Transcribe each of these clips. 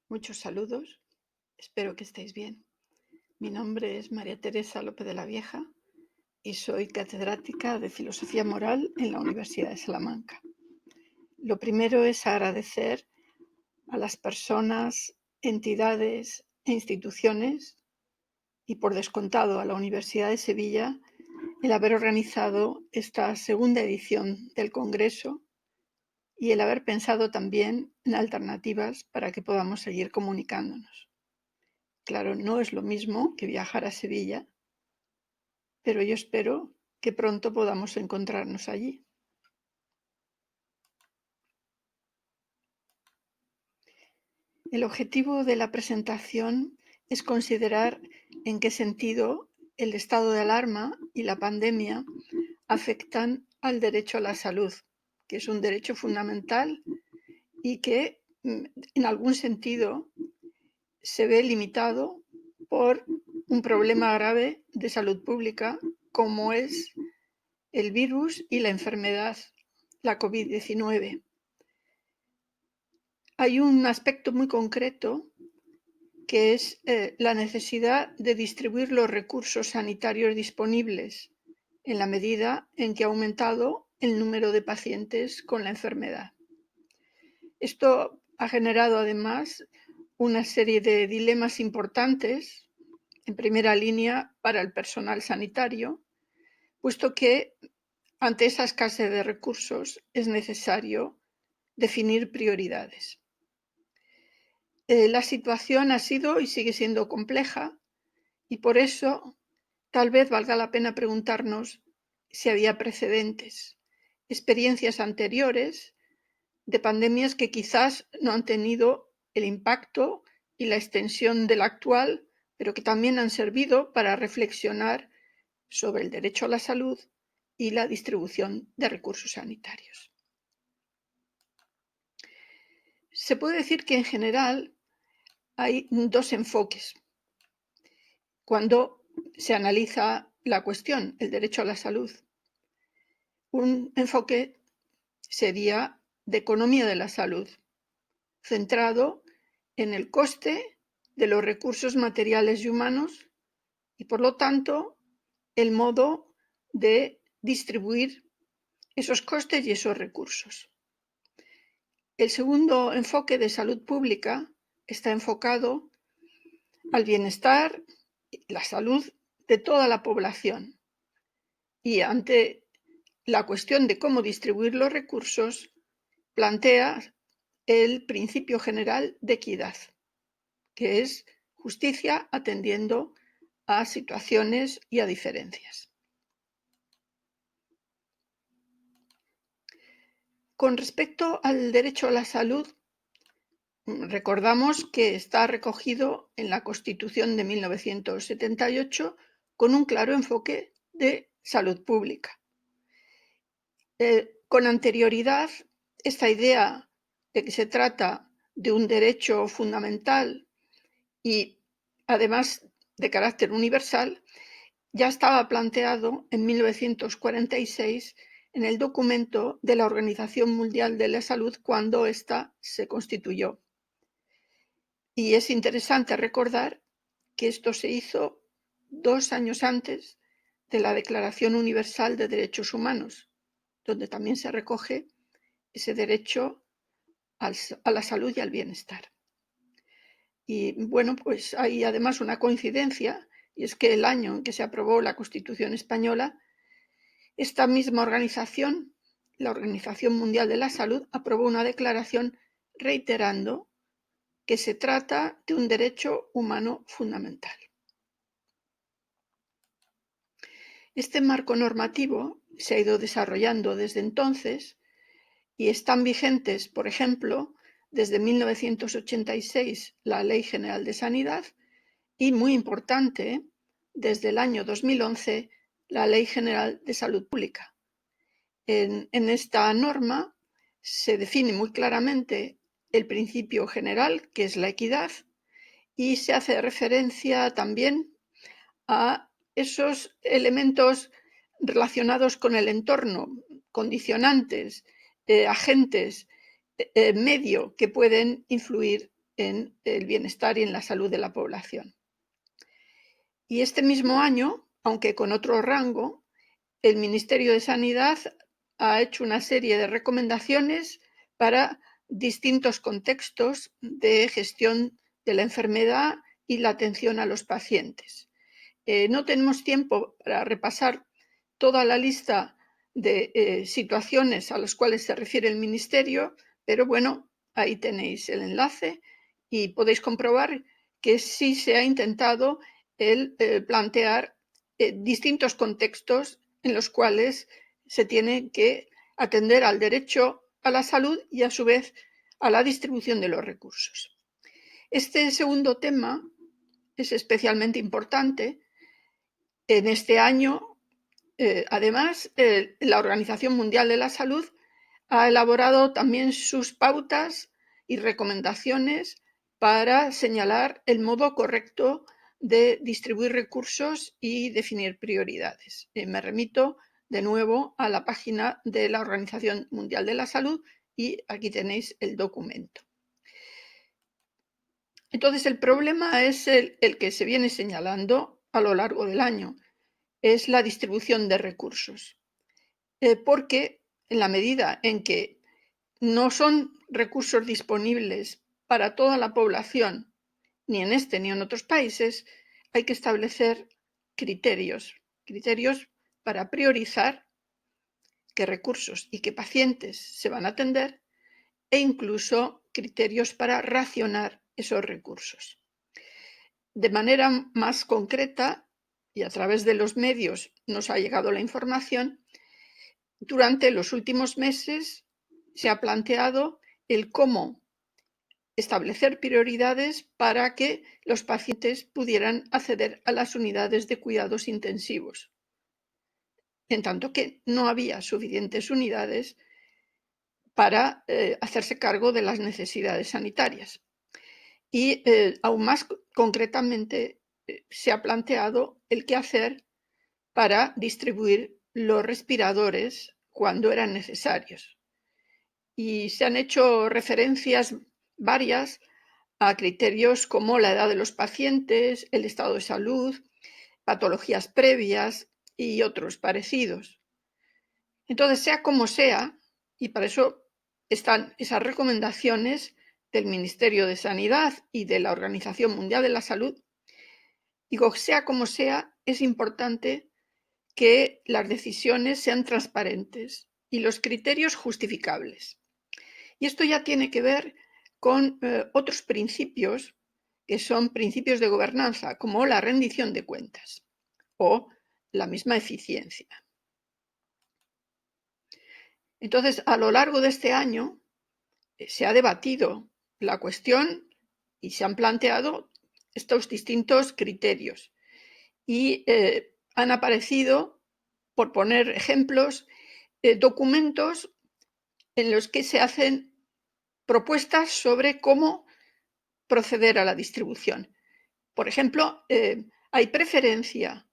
Muchos saludos, espero que estéis bien. Mi nombre es María Teresa López de la Vieja y soy catedrática de Filosofía Moral en la Universidad de Salamanca. Lo primero es agradecer a las personas, entidades e instituciones y, por descontado, a la Universidad de Sevilla el haber organizado esta segunda edición del Congreso y el haber pensado también en alternativas para que podamos seguir comunicándonos. Claro, no es lo mismo que viajar a Sevilla, pero yo espero que pronto podamos encontrarnos allí. El objetivo de la presentación es considerar en qué sentido el estado de alarma y la pandemia afectan al derecho a la salud, que es un derecho fundamental y que en algún sentido se ve limitado por un problema grave de salud pública como es el virus y la enfermedad, la COVID-19. Hay un aspecto muy concreto que es la necesidad de distribuir los recursos sanitarios disponibles en la medida en que ha aumentado el número de pacientes con la enfermedad. Esto ha generado además una serie de dilemas importantes, en primera línea para el personal sanitario, puesto que ante esa escasez de recursos es necesario definir prioridades. La situación ha sido y sigue siendo compleja y por eso tal vez valga la pena preguntarnos si había precedentes, experiencias anteriores de pandemias que quizás no han tenido el impacto y la extensión de la actual, pero que también han servido para reflexionar sobre el derecho a la salud y la distribución de recursos sanitarios. Se puede decir que en general hay dos enfoques cuando se analiza la cuestión, el derecho a la salud. Un enfoque sería de economía de la salud, centrado en el coste de los recursos materiales y humanos y, por lo tanto, el modo de distribuir esos costes y esos recursos. El segundo enfoque de salud pública está enfocado al bienestar y la salud de toda la población. Y ante la cuestión de cómo distribuir los recursos, plantea el principio general de equidad, que es justicia atendiendo a situaciones y a diferencias. Con respecto al derecho a la salud, recordamos que está recogido en la Constitución de 1978 con un claro enfoque de salud pública. Con anterioridad, esta idea de que se trata de un derecho fundamental y además de carácter universal, ya estaba planteado en 1946 en el documento de la Organización Mundial de la Salud cuando ésta se constituyó. Y es interesante recordar que esto se hizo 2 años antes de la Declaración Universal de Derechos Humanos, donde también se recoge ese derecho a la salud y al bienestar. Y bueno, pues hay además una coincidencia, y es que el año en que se aprobó la Constitución española, esta misma organización, la Organización Mundial de la Salud, aprobó una declaración reiterando que se trata de un derecho humano fundamental. Este marco normativo se ha ido desarrollando desde entonces y están vigentes, por ejemplo, desde 1986 la Ley General de Sanidad y, muy importante, desde el año 2011 la Ley General de Salud Pública. En esta norma se define muy claramente el principio general, que es la equidad, y se hace referencia también a esos elementos relacionados con el entorno, condicionantes, agentes, medio que pueden influir en el bienestar y en la salud de la población. Y este mismo año, aunque con otro rango, el Ministerio de Sanidad ha hecho una serie de recomendaciones para distintos contextos de gestión de la enfermedad y la atención a los pacientes. No tenemos tiempo para repasar toda la lista de situaciones a las cuales se refiere el Ministerio, pero bueno, ahí tenéis el enlace y podéis comprobar que sí se ha intentado el plantear distintos contextos en los cuales se tiene que atender al derecho a la salud y a su vez a la distribución de los recursos. Este segundo tema es especialmente importante. En este año, además, la Organización Mundial de la Salud ha elaborado también sus pautas y recomendaciones para señalar el modo correcto de distribuir recursos y definir prioridades. Me remito de nuevo a la página de la Organización Mundial de la Salud y aquí tenéis el documento. Entonces, el problema es el que se viene señalando a lo largo del año, es la distribución de recursos. Porque en la medida en que no son recursos disponibles para toda la población, ni en este ni en otros países, hay que establecer criterios para priorizar qué recursos y qué pacientes se van a atender e incluso criterios para racionar esos recursos. De manera más concreta y a través de los medios nos ha llegado la información. Durante los últimos meses se ha planteado el cómo establecer prioridades para que los pacientes pudieran acceder a las unidades de cuidados intensivos, en tanto que no había suficientes unidades para hacerse cargo de las necesidades sanitarias. Y aún más concretamente se ha planteado el qué hacer para distribuir los respiradores cuando eran necesarios. Y se han hecho referencias varias a criterios como la edad de los pacientes, el estado de salud, patologías previas y otros parecidos. Entonces, sea como sea, y para eso están esas recomendaciones del Ministerio de Sanidad y de la Organización Mundial de la Salud, digo, sea como sea, es importante que las decisiones sean transparentes y los criterios justificables. Y esto ya tiene que ver con otros principios que son principios de gobernanza, como la rendición de cuentas o la misma eficiencia. Entonces, a lo largo de este año se ha debatido la cuestión y se han planteado estos distintos criterios y han aparecido, por poner ejemplos, documentos en los que se hacen propuestas sobre cómo proceder a la distribución. Por ejemplo, hay preferencia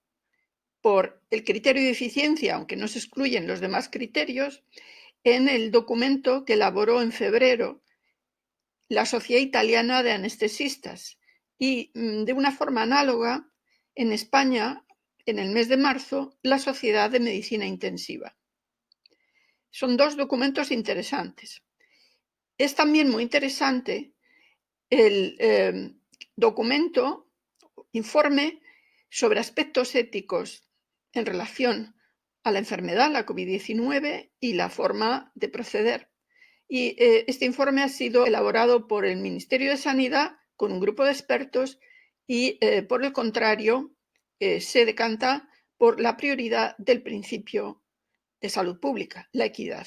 por el criterio de eficiencia, aunque no se excluyen los demás criterios, en el documento que elaboró en febrero la Sociedad Italiana de Anestesistas y de una forma análoga en España, en el mes de marzo, la Sociedad de Medicina Intensiva. Son dos documentos interesantes. Es también muy interesante el documento, informe sobre aspectos éticos en relación a la enfermedad, la COVID-19 y la forma de proceder. Y este informe ha sido elaborado por el Ministerio de Sanidad con un grupo de expertos y, por el contrario, se decanta por la prioridad del principio de salud pública, la equidad.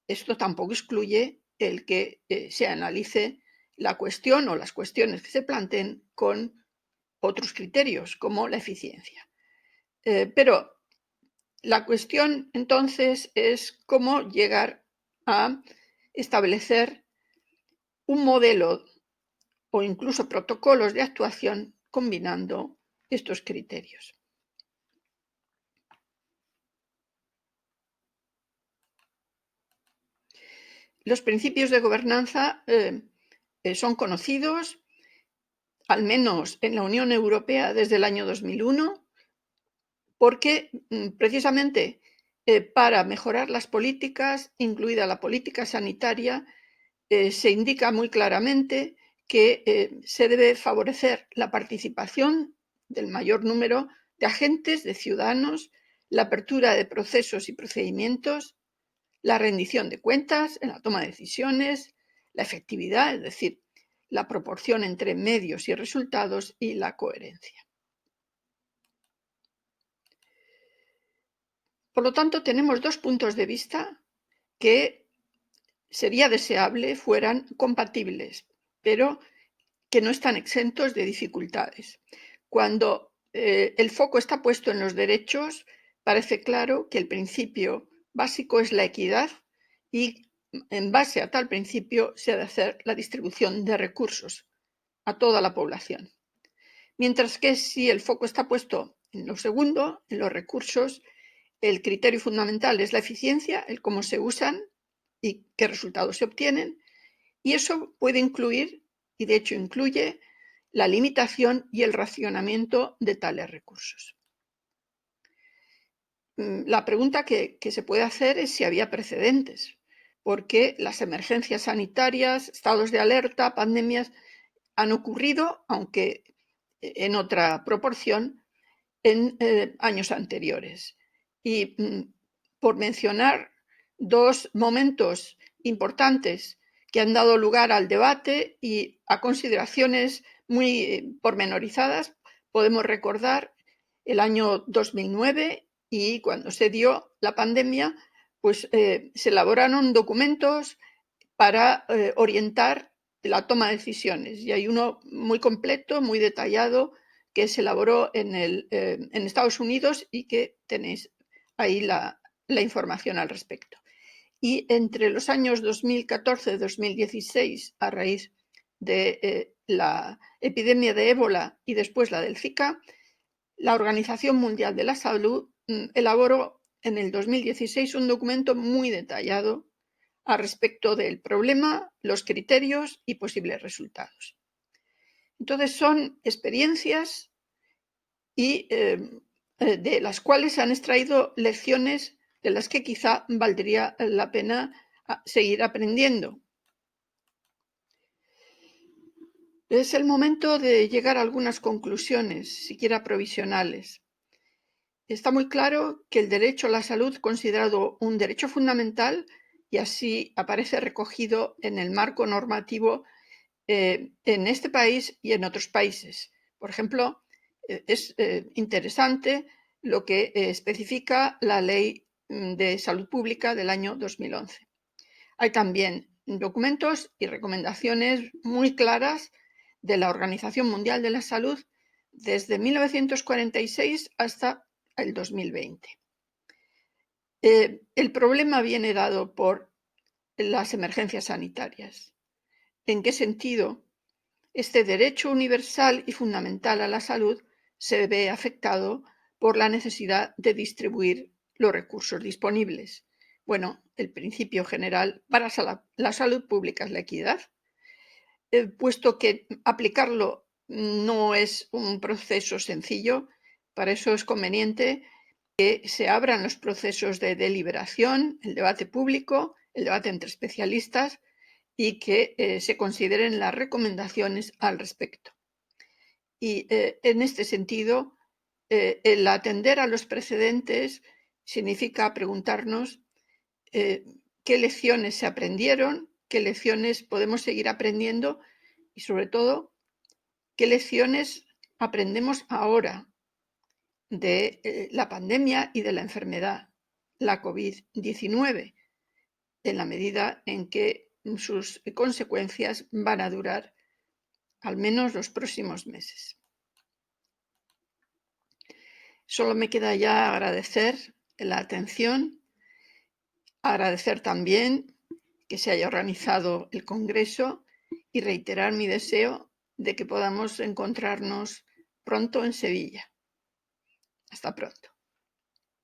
Esto tampoco excluye el que se analice la cuestión o las cuestiones que se planteen con otros criterios, como la eficiencia. Pero la cuestión entonces es cómo llegar a establecer un modelo o incluso protocolos de actuación combinando estos criterios. Los principios de gobernanza son conocidos, al menos en la Unión Europea desde el año 2001, porque precisamente para mejorar las políticas, incluida la política sanitaria, se indica muy claramente que se debe favorecer la participación del mayor número de agentes, de ciudadanos, la apertura de procesos y procedimientos, la rendición de cuentas en la toma de decisiones, la efectividad, es decir, la proporción entre medios y resultados, y la coherencia. Por lo tanto, tenemos dos puntos de vista que sería deseable fueran compatibles, pero que no están exentos de dificultades. Cuando el foco está puesto en los derechos, parece claro que el principio básico es la equidad y en base a tal principio se ha de hacer la distribución de recursos a toda la población. Mientras que si el foco está puesto en lo segundo, en los recursos, el criterio fundamental es la eficiencia, el cómo se usan y qué resultados se obtienen, y eso puede incluir, y de hecho incluye, la limitación y el racionamiento de tales recursos. La pregunta que se puede hacer es si había precedentes, porque las emergencias sanitarias, estados de alerta, pandemias, han ocurrido, aunque en otra proporción, en años anteriores. Y por mencionar dos momentos importantes que han dado lugar al debate y a consideraciones muy pormenorizadas, podemos recordar el año 2009 y cuando se dio la pandemia, pues se elaboraron documentos para orientar la toma de decisiones. Y hay uno muy completo, muy detallado, que se elaboró en Estados Unidos y que tenéis ahí la información al respecto. Y entre los años 2014 y 2016, a raíz de la epidemia de ébola y después la del Zika, la Organización Mundial de la Salud elaboró en el 2016 un documento muy detallado al respecto del problema, los criterios y posibles resultados. Entonces son experiencias y de las cuales se han extraído lecciones de las que quizá valdría la pena seguir aprendiendo. Es el momento de llegar a algunas conclusiones, siquiera provisionales. Está muy claro que el derecho a la salud, considerado un derecho fundamental, y así aparece recogido en el marco normativo en este país y en otros países. Por ejemplo, es interesante lo que especifica la Ley de Salud Pública del año 2011. Hay también documentos y recomendaciones muy claras de la Organización Mundial de la Salud desde 1946 hasta el 2020. El problema viene dado por las emergencias sanitarias. ¿En qué sentido? Este derecho universal y fundamental a la salud se ve afectado por la necesidad de distribuir los recursos disponibles. Bueno, el principio general para la salud pública es la equidad, puesto que aplicarlo no es un proceso sencillo. Para eso es conveniente que se abran los procesos de deliberación, el debate público, el debate entre especialistas, y que se consideren las recomendaciones al respecto. Y en este sentido, el atender a los precedentes significa preguntarnos qué lecciones se aprendieron, qué lecciones podemos seguir aprendiendo y, sobre todo, qué lecciones aprendemos ahora de la pandemia y de la enfermedad, la COVID-19, en la medida en que sus consecuencias van a durar al menos los próximos meses. Solo me queda ya agradecer la atención, agradecer también que se haya organizado el Congreso y reiterar mi deseo de que podamos encontrarnos pronto en Sevilla. Hasta pronto.